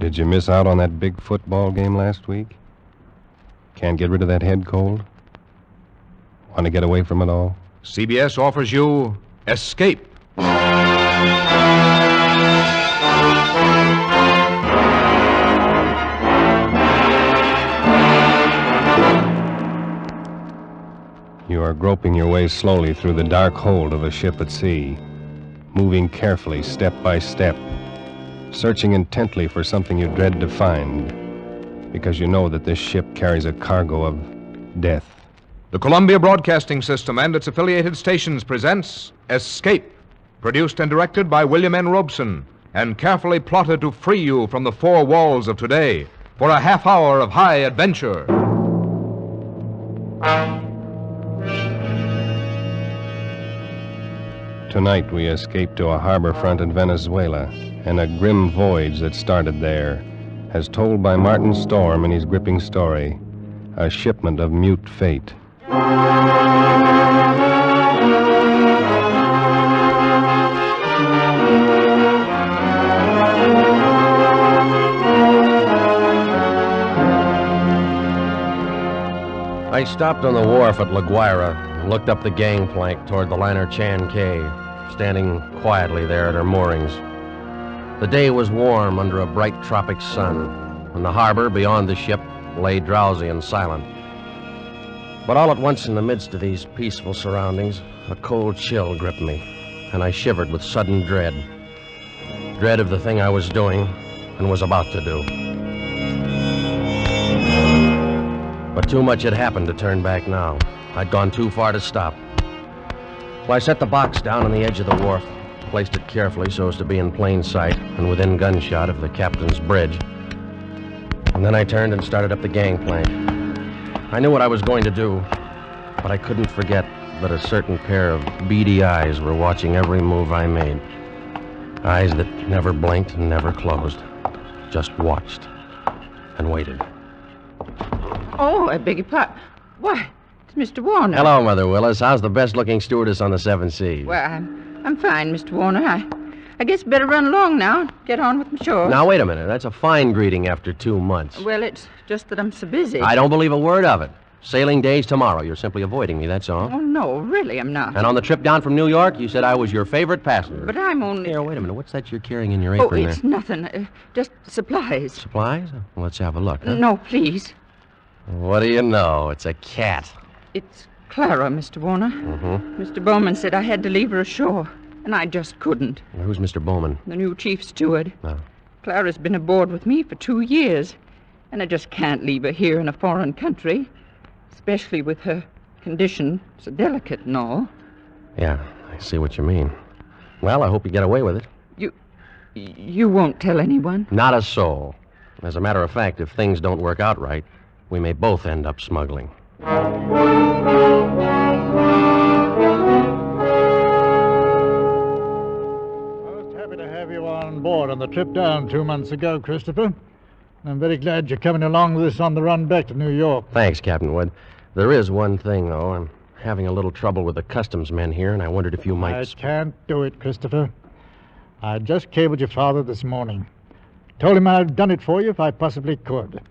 Did you miss out on that big football game last week? Can't get rid of that head cold? Want to get away from it all? CBS offers you Escape. You are groping your way slowly through the dark hold of a ship at sea, moving carefully, step by step, searching intently for something you dread to find, because you know that this ship carries a cargo of death. The Columbia Broadcasting System and its affiliated stations presents Escape, produced and directed by William N. Robeson, and carefully plotted to free you from the four walls of today for a half hour of high adventure. Tonight we escape to a harbor front in Venezuela, and a grim voyage that started there, as told by Martin Storm in his gripping story, A Shipment of Mute Fate. I stopped on the wharf at La Guaira and looked up the gangplank toward the liner Chan Kay, standing quietly there at her moorings. The day was warm under a bright tropic sun, and the harbor beyond the ship lay drowsy and silent. But all at once in the midst of these peaceful surroundings, a cold chill gripped me, and I shivered with sudden dread. Dread of the thing I was doing and was about to do. But too much had happened to turn back now. I'd gone too far to stop. Well, I set the box down on the edge of the wharf, placed it carefully so as to be in plain sight and within gunshot of the captain's bridge. And then I turned and started up the gangplank. I knew what I was going to do, but I couldn't forget that a certain pair of beady eyes were watching every move I made. Eyes that never blinked and never closed, just watched and waited. Oh, I beg your pardon. Why, it's Mr. Warner. Hello, Mother Willis. How's the best-looking stewardess on the Seven Seas? Well, I'm fine, Mr. Warner. I guess better run along now. Get on with my chores. Now, wait a minute. That's a fine greeting after 2 months. Well, it's just that I'm so busy. I don't believe a word of it. Sailing day's tomorrow. You're simply avoiding me, that's all. Oh, no, really, I'm not. And on the trip down from New York, you said I was your favorite passenger. But I'm only... Here, wait a minute. What's that you're carrying in your apron there? Oh, it's nothing. Just supplies. Supplies? Well, let's have a look, huh? No, please. What do you know? It's a cat. It's Clara, Mr. Warner. Mm-hmm. Mr. Bowman said I had to leave her ashore, and I just couldn't. Who's Mr. Bowman? The new chief steward. Oh. Clara's been aboard with me for 2 years, and I just can't leave her here in a foreign country, especially with her condition so delicate and all. Yeah, I see what you mean. Well, I hope you get away with it. You won't tell anyone? Not a soul. As a matter of fact, if things don't work out right, we may both end up smuggling. Most happy to have you on board on the trip down 2 months ago, Christopher. I'm very glad you're coming along with us on the run back to New York. Thanks, Captain Wood. There is one thing, though. I'm having a little trouble with the customs men here, and I wondered if you might... I can't do it, Christopher. I just cabled your father this morning. Told him I'd done it for you if I possibly could.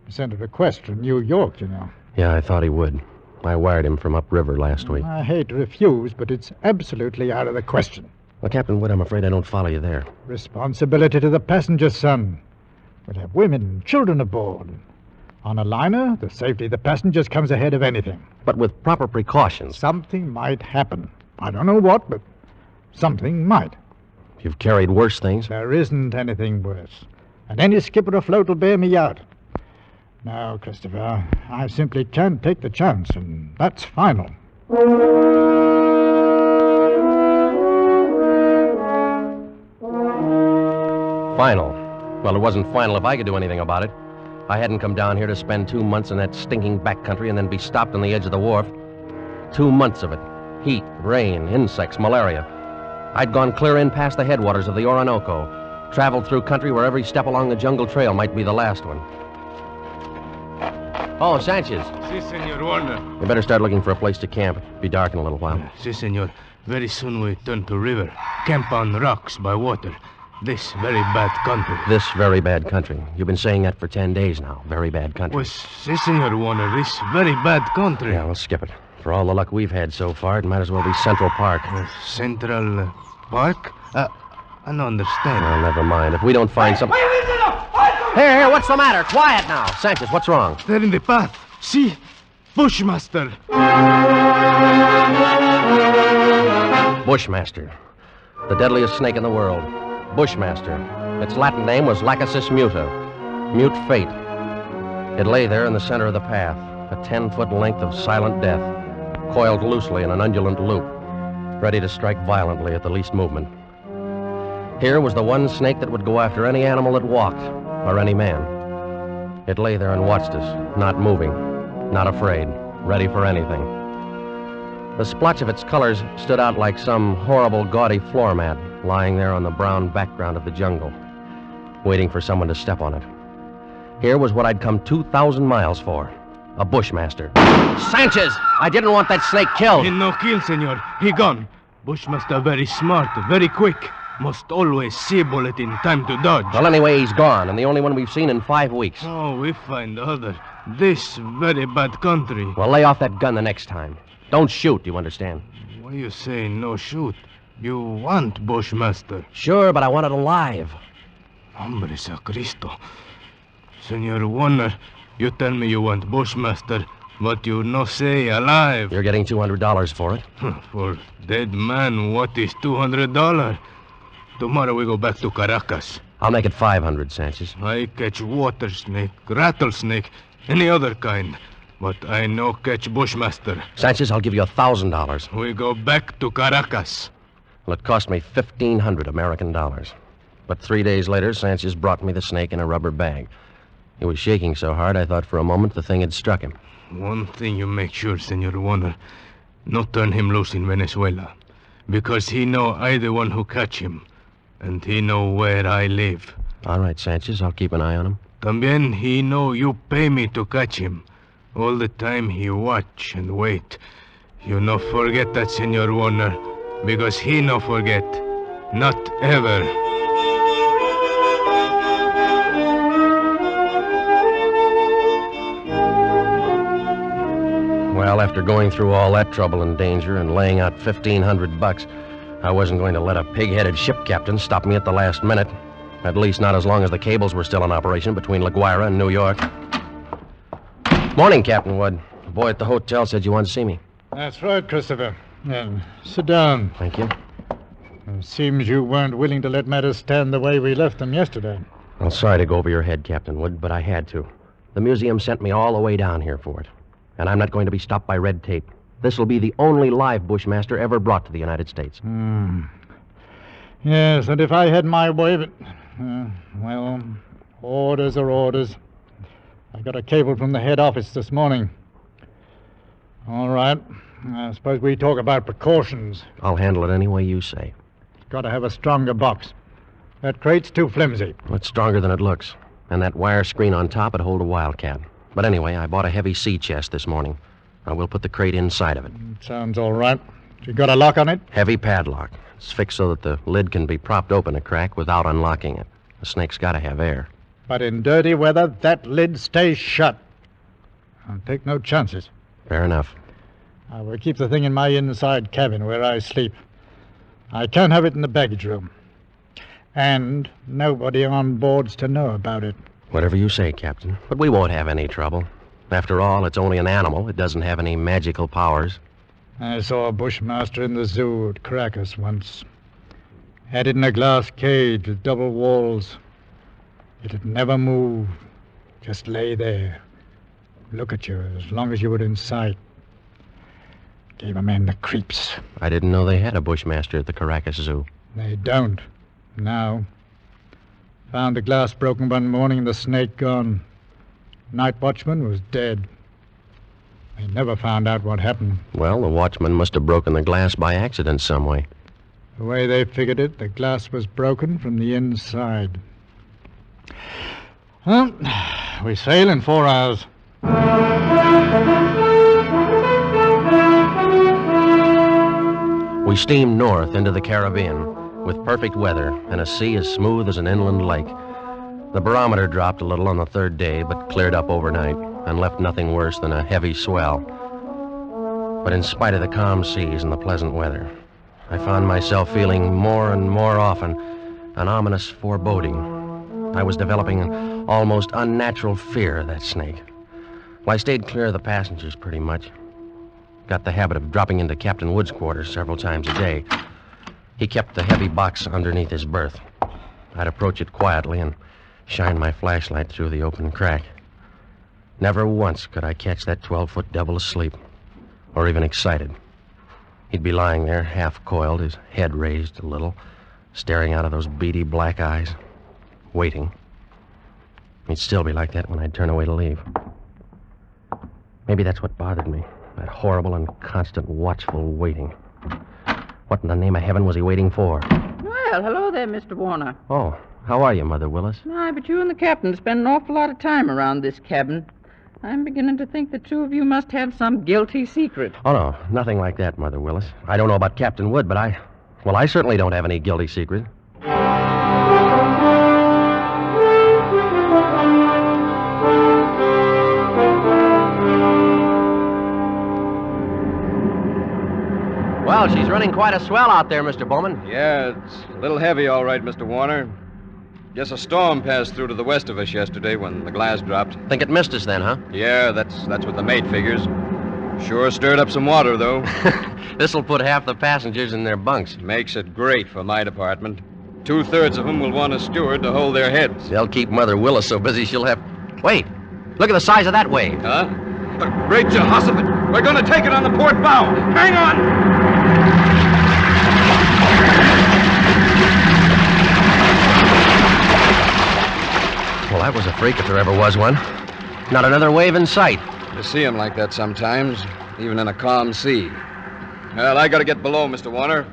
He sent a request from New York, you know. Yeah, I thought he would. I wired him from upriver last week. I hate to refuse, but it's absolutely out of the question. Well, Captain Wood, I'm afraid I don't follow you there. Responsibility to the passenger, son. We'll have women and children aboard. On a liner, the safety of the passengers comes ahead of anything. But with proper precautions. Something might happen. I don't know what, but something might. You've carried worse things. There isn't anything worse. And any skipper afloat will bear me out. No, Christopher, I simply can't take the chance, and that's final. Final? Well, it wasn't final if I could do anything about it. I hadn't come down here to spend 2 months in that stinking backcountry and then be stopped on the edge of the wharf. 2 months of it. Heat, rain, insects, malaria. I'd gone clear in past the headwaters of the Orinoco, traveled through country where every step along the jungle trail might be the last one. Oh, Sanchez. Si, Senor Warner. You better start looking for a place to camp. It'll be dark in a little while. Si, Senor. Very soon we turn to river. Camp on rocks by water. This very bad country. This very bad country. You've been saying that for 10 days now. Very bad country. Well, si, Senor Warner. This very bad country. Yeah, we'll skip it. For all the luck we've had so far, it might as well be Central Park. Central Park? I don't understand. Well, never mind. If we don't find something... Here, what's the matter? Quiet now. Sanchez, what's wrong? They're in the path. See? Bushmaster. Bushmaster. The deadliest snake in the world. Bushmaster. Its Latin name was Lachesis muta. Mute fate. It lay there in the center of the path, a 10-foot length of silent death, coiled loosely in an undulant loop, ready to strike violently at the least movement. Here was the one snake that would go after any animal that walked, or any man. It lay there and watched us, not moving, not afraid, ready for anything. The splotch of its colors stood out like some horrible, gaudy floor mat lying there on the brown background of the jungle, waiting for someone to step on it. Here was what I'd come 2,000 miles for, a Bushmaster. Sanchez! I didn't want that snake killed. He no kill, Senor. He gone. Bushmaster very smart, very quick. Must always see bullet in time to dodge. Well, anyway, he's gone, and the only one we've seen in 5 weeks. Oh, we find other. This very bad country. Well, lay off that gun the next time. Don't shoot, you understand? Why you say no shoot? You want Bushmaster. Sure, but I want it alive. Hombre sacristo. Senor Warner, you tell me you want Bushmaster, but you no say alive. You're getting $200 for it. For dead man, what is $200? Tomorrow we go back to Caracas. I'll make it 500, Sanchez. I catch water snake, rattlesnake, any other kind. But I no catch Bushmaster. Sanchez, I'll give you $1,000. We go back to Caracas. Well, it cost me 1,500 American dollars. But 3 days later, Sanchez brought me the snake in a rubber bag. He was shaking so hard, I thought for a moment the thing had struck him. One thing you make sure, Senor Warner. Not turn him loose in Venezuela. Because he know I the one who catch him. And he know where I live. All right, Sanchez, I'll keep an eye on him. También he know you pay me to catch him. All the time he watch and wait. You no forget that, Senor Warner. Because he no forget. Not ever. Well, after going through all that trouble and danger and laying out $1,500, I wasn't going to let a pig-headed ship captain stop me at the last minute. At least not as long as the cables were still in operation between La Guaira and New York. Morning, Captain Wood. The boy at the hotel said you wanted to see me. That's right, Christopher. Sit down. Thank you. It seems you weren't willing to let matters stand the way we left them yesterday. Well, sorry to go over your head, Captain Wood, but I had to. The museum sent me all the way down here for it. And I'm not going to be stopped by red tape. This will be the only live Bushmaster ever brought to the United States. Yes, and if I had my way, but... well, orders are orders. I got a cable from the head office this morning. All right. I suppose we talk about precautions. I'll handle it any way you say. Got to have a stronger box. That crate's too flimsy. Well, it's stronger than it looks. And that wire screen on top would hold a wildcat. But anyway, I bought a heavy sea chest this morning. I will put the crate inside of it. Sounds all right. You got a lock on it? Heavy padlock. It's fixed so that the lid can be propped open a crack without unlocking it. The snake's got to have air. But in dirty weather, that lid stays shut. I'll take no chances. Fair enough. I will keep the thing in my inside cabin where I sleep. I can't have it in the baggage room. And nobody on board's to know about it. Whatever you say, Captain. But we won't have any trouble. After all, it's only an animal. It doesn't have any magical powers. I saw a Bushmaster in the zoo at Caracas once. Had it in a glass cage with double walls. It'd never move. Just lay there. Look at you as long as you were in sight. Gave a man the creeps. I didn't know they had a Bushmaster at the Caracas Zoo. They don't. Now. Found the glass broken one morning and the snake gone. Night watchman was dead. They never found out what happened. Well, the watchman must have broken the glass by accident some way. The way they figured it, the glass was broken from the inside. Well, we sail in 4 hours. We steamed north into the Caribbean with perfect weather and a sea as smooth as an inland lake. The barometer dropped a little on the third day, but cleared up overnight and left nothing worse than a heavy swell. But in spite of the calm seas and the pleasant weather, I found myself feeling more and more often an ominous foreboding. I was developing an almost unnatural fear of that snake. Well, I stayed clear of the passengers pretty much. Got the habit of dropping into Captain Wood's quarters several times a day. He kept the heavy box underneath his berth. I'd approach it quietly and shine my flashlight through the open crack. Never once could I catch that 12-foot devil asleep, or even excited. He'd be lying there, half-coiled, his head raised a little, staring out of those beady black eyes, waiting. He'd still be like that when I'd turn away to leave. Maybe that's what bothered me, that horrible and constant watchful waiting. What in the name of heaven was he waiting for? Well, hello there, Mr. Warner. Oh, how are you, Mother Willis? Aye, but you and the captain spend an awful lot of time around this cabin. I'm beginning to think the two of you must have some guilty secret. Oh, no, nothing like that, Mother Willis. I don't know about Captain Wood, but I certainly don't have any guilty secret. Well, she's running quite a swell out there, Mr. Bowman. Yeah, it's a little heavy, all right, Mr. Warner. Guess a storm passed through to the west of us yesterday when the glass dropped. Think it missed us then, huh? Yeah, that's what the mate figures. Sure stirred up some water, though. This'll put half the passengers in their bunks. Makes it great for my department. 2/3 of them will want a steward to hold their heads. They'll keep Mother Willis so busy she'll have... Wait, look at the size of that wave. Huh? Great Jehoshaphat! We're going to take it on the port bow! Hang on! Well, that was a freak if there ever was one. Not another wave in sight. You see 'em like that sometimes, even in a calm sea. Well, I got to get below, Mr. Warner.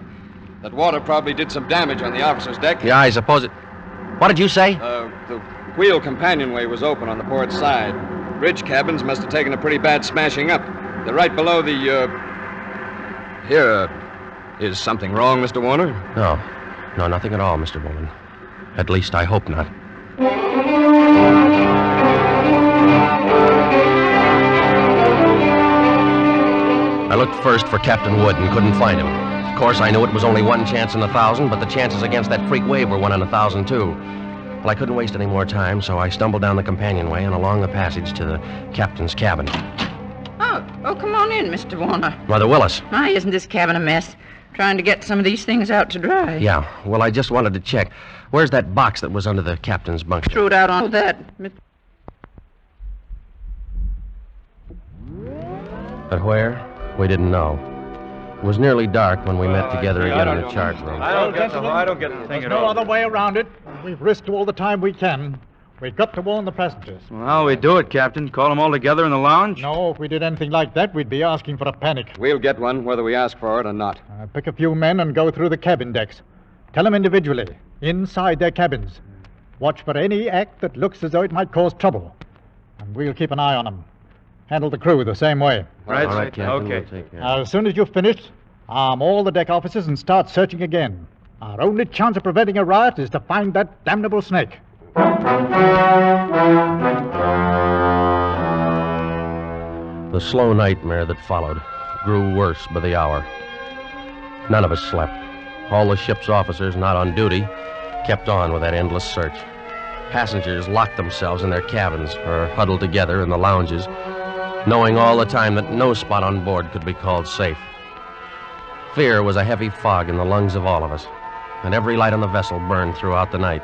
That water probably did some damage on the officer's deck. Yeah, I suppose it... What did you say? The wheel companionway was open on the port side. Bridge cabins must have taken a pretty bad smashing up. They're right below the, Here, is something wrong, Mr. Warner? No, nothing at all, Mr. Bowman. At least I hope not. I looked first for Captain Wood and couldn't find him. Of course, I knew it was only one chance in 1,000, but the chances against that freak wave were 1 in 1,000, too. Well, I couldn't waste any more time, so I stumbled down the companionway and along the passage to the captain's cabin. Oh, come on in, Mr. Warner. Mother Willis. My, isn't this cabin a mess? Trying to get some of these things out to dry. Yeah, well, I just wanted to check. Where's that box that was under the captain's bunk? Threw it out on that. But where? We didn't know. It was nearly dark when we met together again in the chart room. I don't get the thing at all. There's no other way around it. We've risked all the time we can. We've got to warn the passengers. Well, how'll we do it, Captain? Call them all together in the lounge? No, if we did anything like that, we'd be asking for a panic. We'll get one, whether we ask for it or not. Pick a few men and go through the cabin decks. Tell them individually, inside their cabins. Watch for any act that looks as though it might cause trouble. And we'll keep an eye on them. Handle the crew the same way. Right, All right, Captain. Okay. We'll take care. As soon as you've finished, arm all the deck officers and start searching again. Our only chance of preventing a riot is to find that damnable snake. The slow nightmare that followed grew worse by the hour. None of us slept. All the ship's officers not on duty kept on with that endless search. Passengers locked themselves in their cabins or huddled together in the lounges, knowing all the time that no spot on board could be called safe. Fear was a heavy fog in the lungs of all of us, and every light on the vessel burned throughout the night.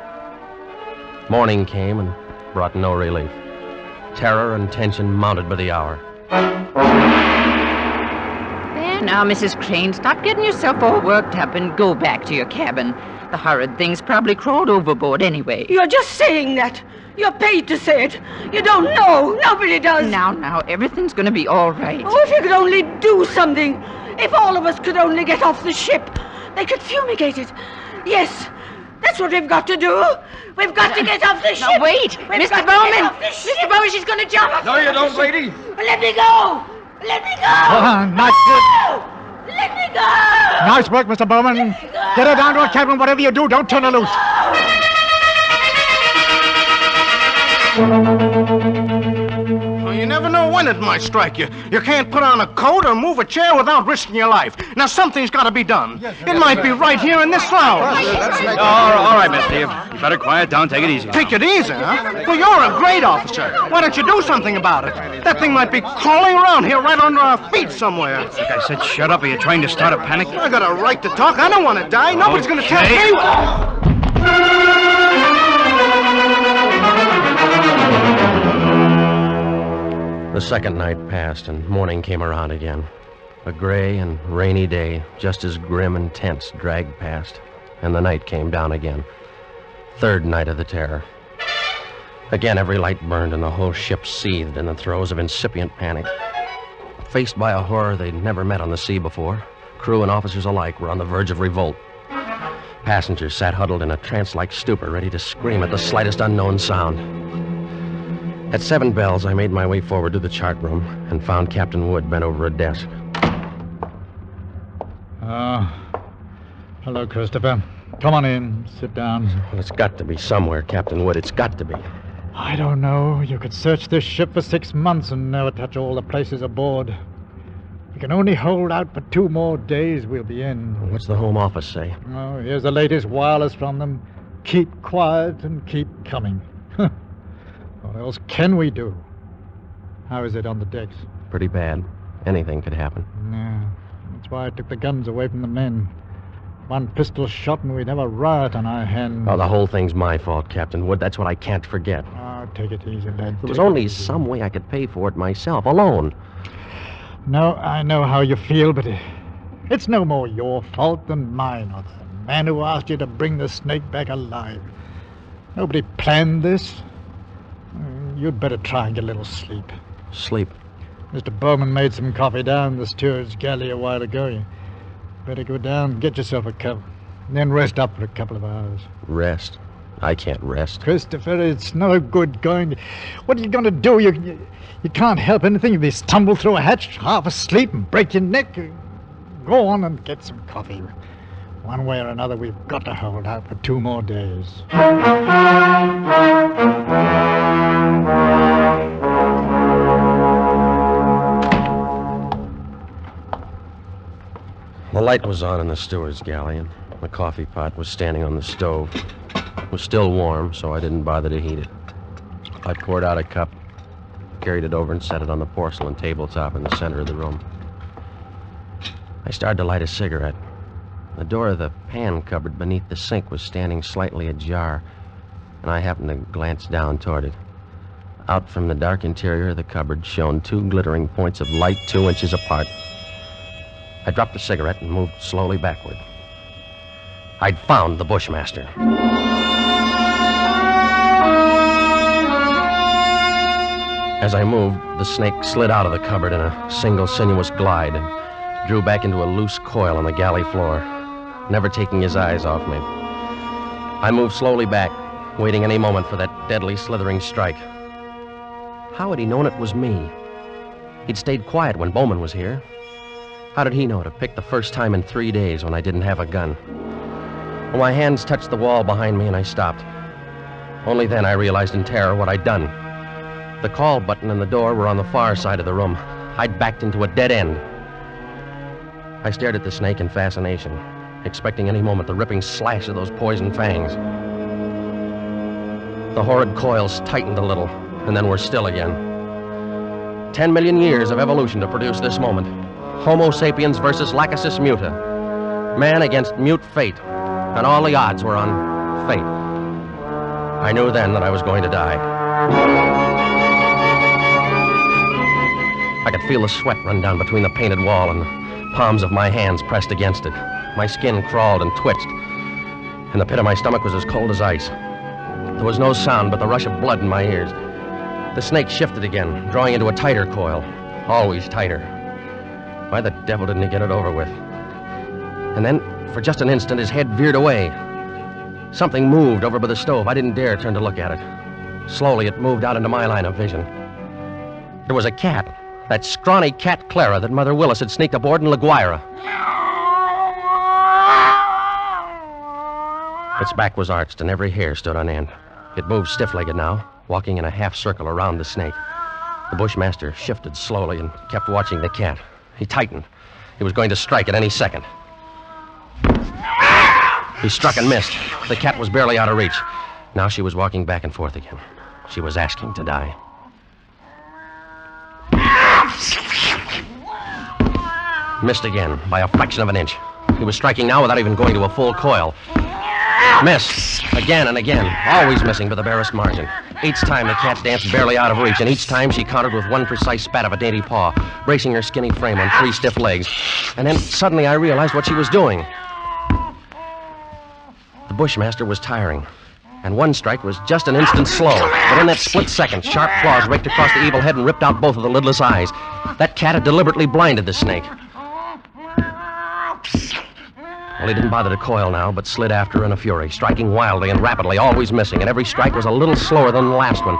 Morning came and brought no relief. Terror and tension mounted by the hour. There now, Mrs. Crane, stop getting yourself all worked up and go back to your cabin. The horrid thing's probably crawled overboard anyway. You're just saying that. You're paid to say it. You don't know. Nobody does. Now, everything's going to be all right. Oh, if you could only do something. If all of us could only get off the ship. They could fumigate it. Yes, That's what we've got to do. We've got to get off the ship. Now, wait. Mr. Bowman. Mr. Bowman, she's going to jump. No, you don't, lady. Let me go. Let me go. Nice work. Let me go. Nice work, Mr. Bowman. Get her down to her cabin. Whatever you do, don't turn her loose. Well, you never know when it might strike you. You can't put on a coat or move a chair without risking your life. Now, something's got to be done. It might be right here in this lounge. All right, mister. You better quiet down. Take it easy. Take it easy, huh? Well, you're a great officer. Why don't you do something about it? That thing might be crawling around here right under our feet somewhere. Like I said, shut up. Are you trying to start a panic? I got a right to talk. I don't want to die. Nobody's going to tell me. The second night passed, and morning came around again. A gray and rainy day, just as grim and tense, dragged past, and the night came down again. Third night of the terror. Again, every light burned, and the whole ship seethed in the throes of incipient panic. Faced by a horror they'd never met on the sea before, crew and officers alike were on the verge of revolt. Passengers sat huddled in a trance-like stupor, ready to scream at the slightest unknown sound. At 7 bells, I made my way forward to the chart room and found Captain Wood bent over a desk. Hello, Christopher. Come on in. Sit down. Well, it's got to be somewhere, Captain Wood. It's got to be. I don't know. You could search this ship for 6 months and never touch all the places aboard. We can only hold out for 2 more days. We'll be in. What's the Home Office say? Oh, here's the latest wireless from them. Keep quiet and keep coming. What else can we do? How is it on the decks? Pretty bad. Anything could happen. Yeah, that's why I took the guns away from the men. 1 pistol shot and we'd have a riot on our hands. Oh, the whole thing's my fault, Captain Wood. That's what I can't forget. Oh, take it easy, lad. There was only some way I could pay for it myself, alone. No, I know how you feel, but it's no more your fault than mine or the man who asked you to bring the snake back alive. Nobody planned this. You'd better try and get a little sleep. Sleep? Mr. Bowman made some coffee down in the steward's galley a while ago. You better go down and get yourself a cup. And then rest up for a couple of hours. Rest? I can't rest. Christopher, it's no good going. What are you going to do? You can't help anything if you stumble through a hatch half asleep and break your neck. Go on and get some coffee. One way or another, we've got to hold out for 2 more days. The light was on in the steward's galley, and the coffee pot was standing on the stove. It was still warm, so I didn't bother to heat it. I poured out a cup, carried it over, and set it on the porcelain tabletop in the center of the room. I started to light a cigarette. The door of the pan cupboard beneath the sink was standing slightly ajar, and I happened to glance down toward it. Out from the dark interior of the cupboard shone 2 glittering points of light 2 inches apart. I dropped the cigarette and moved slowly backward. I'd found the Bushmaster. As I moved, the snake slid out of the cupboard in a single sinuous glide and drew back into a loose coil on the galley floor, never taking his eyes off me. I moved slowly back, waiting any moment for that deadly slithering strike. How had he known it was me? He'd stayed quiet when Bowman was here. How did he know to pick the first time in 3 days when I didn't have a gun? Well, my hands touched the wall behind me and I stopped. Only then I realized in terror what I'd done. The call button and the door were on the far side of the room. I'd backed into a dead end. I stared at the snake in fascination, expecting any moment the ripping slash of those poison fangs. The horrid coils tightened a little, and then were still again. 10 million years of evolution to produce this moment. Homo sapiens versus Lachesis muta. Man against mute fate, and all the odds were on fate. I knew then that I was going to die. I could feel the sweat run down between the painted wall and the palms of my hands pressed against it. My skin crawled and twitched, and the pit of my stomach was as cold as ice. There was no sound but the rush of blood in my ears. The snake shifted again, drawing into a tighter coil, always tighter. Why the devil didn't he get it over with? And then, for just an instant, his head veered away. Something moved over by the stove. I didn't dare turn to look at it. Slowly, it moved out into my line of vision. There was a cat. That scrawny cat Clara that Mother Willis had sneaked aboard in La Guaira. Its back was arched and every hair stood on end. It moved stiff-legged now, walking in a half circle around the snake. The bushmaster shifted slowly and kept watching the cat. He tightened. He was going to strike at any second. He struck and missed. The cat was barely out of reach. Now she was walking back and forth again. She was asking to die. Missed again, by a fraction of an inch. He was striking now without even going to a full coil. Missed. Again and again. Always missing by the barest margin. Each time the cat danced barely out of reach, and each time she countered with one precise spat of a dainty paw, bracing her skinny frame on 3 stiff legs. And then suddenly I realized what she was doing. The bushmaster was tiring, and one strike was just an instant slow. But in that split second, sharp claws raked across the evil head and ripped out both of the lidless eyes. That cat had deliberately blinded the snake. Well, he didn't bother to coil now, but slid after her in a fury, striking wildly and rapidly, always missing, and every strike was a little slower than the last one.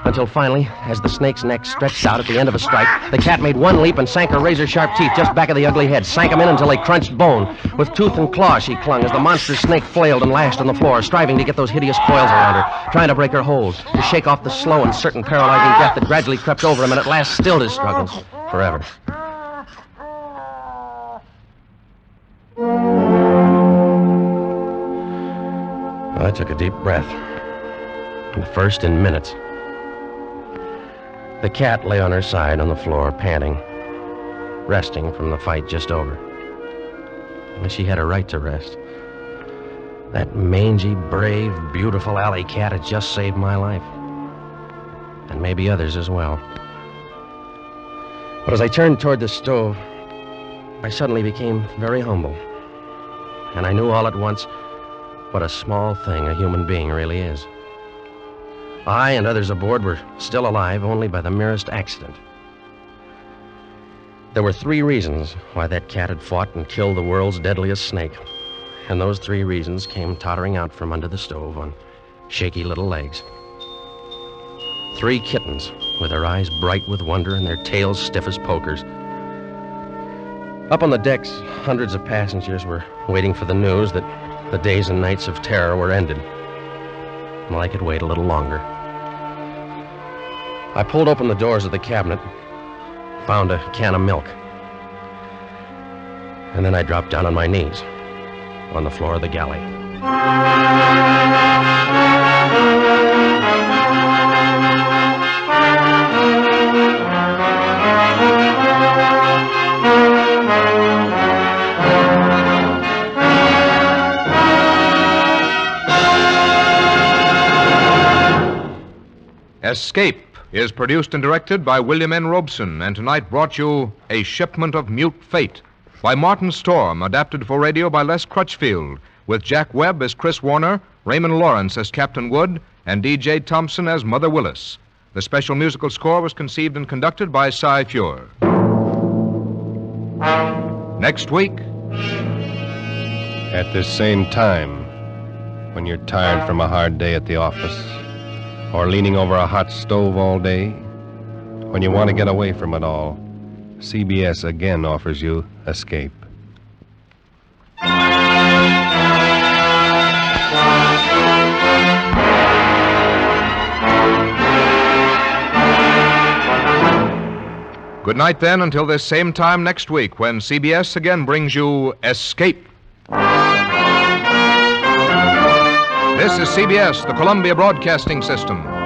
Until finally, as the snake's neck stretched out at the end of a strike, the cat made one leap and sank her razor-sharp teeth just back of the ugly head, sank them in until they crunched bone. With tooth and claw she clung as the monstrous snake flailed and lashed on the floor, striving to get those hideous coils around her, trying to break her hold, to shake off the slow and certain paralyzing death that gradually crept over him and at last stilled his struggles forever. I took a deep breath. The first in minutes. The cat lay on her side on the floor, panting, resting from the fight just over. And she had a right to rest. That mangy, brave, beautiful alley cat had just saved my life. And maybe others as well. But as I turned toward the stove, I suddenly became very humble. And I knew all at once what a small thing a human being really is. I and others aboard were still alive only by the merest accident. There were 3 reasons why that cat had fought and killed the world's deadliest snake. And those 3 reasons came tottering out from under the stove on shaky little legs. 3 kittens with their eyes bright with wonder and their tails stiff as pokers. Up on the decks, hundreds of passengers were waiting for the news that the days and nights of terror were ended. Well, I could wait a little longer. I pulled open the doors of the cabinet, found a can of milk, and then I dropped down on my knees on the floor of the galley. Escape is produced and directed by William N. Robeson, and tonight brought you A Shipment of Mute Fate by Martin Storm, adapted for radio by Les Crutchfield, with Jack Webb as Chris Warner, Raymond Lawrence as Captain Wood, and D.J. Thompson as Mother Willis. The special musical score was conceived and conducted by Cy Feuer. Next week, at this same time, when you're tired from a hard day at the office, or leaning over a hot stove all day, when you want to get away from it all, CBS again offers you Escape. good night then until this same time next week when CBS again brings you Escape. This is CBS, the Columbia Broadcasting System.